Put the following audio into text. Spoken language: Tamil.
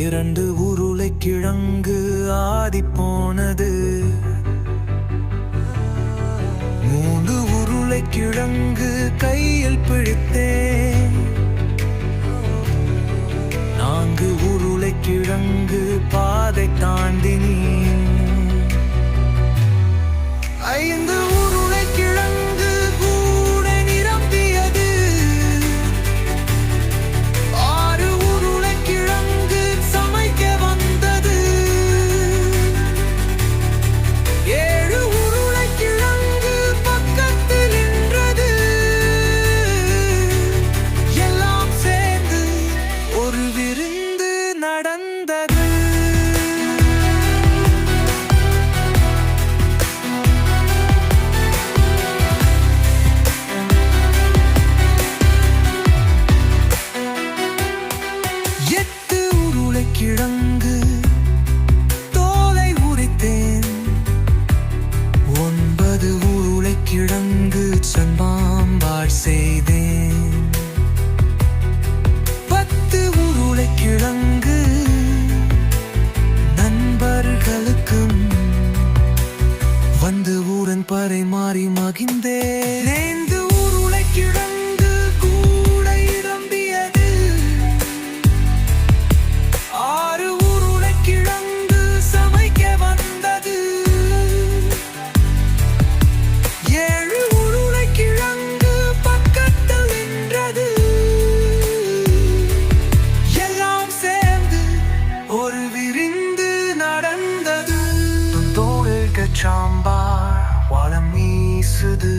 2 உருளைக்கிழங்கு ஆடிப்போனது. 3 உருளைக்கிழங்கு கையில் பிடித்தேன். 4 உருளைக்கிழங்கு பாதை தாண்டினேன். 5 உருளைக்கிழங்கு கூடை நிரம்பியது. 6 உருளைக்கிழங்கு சமைக்க வந்தது. 7 உருளைக்கிழங்கு பக்கத்தில் நின்றது. எல்லாம் சேர்ந்து ஒரு விருந்து நடந்தது. 8 உருளைக்கிழங்கு தோலை உரித்தேன். 9 உருளைக்கிழங்கு சன்பாம்பாள் செய்தேன். 10 உருளைக்கிழங்கு நண்பர்களுக்கும் வந்து ஊரன் பரிமாறி மகிழ்ந்தேன். 5 உருளைக்கிழங்கு கூடை நிரம்பியது. 6 உருளைக்கிழங்கு சமைக்க வந்தது. 7 உருளைக்கிழங்கு பக்கத்தில் நின்றது. எல்லாம் சேர்ந்து ஒரு விருந்து நடந்தது. தோள்கள் சாம்பார் வாழம் வீசுது.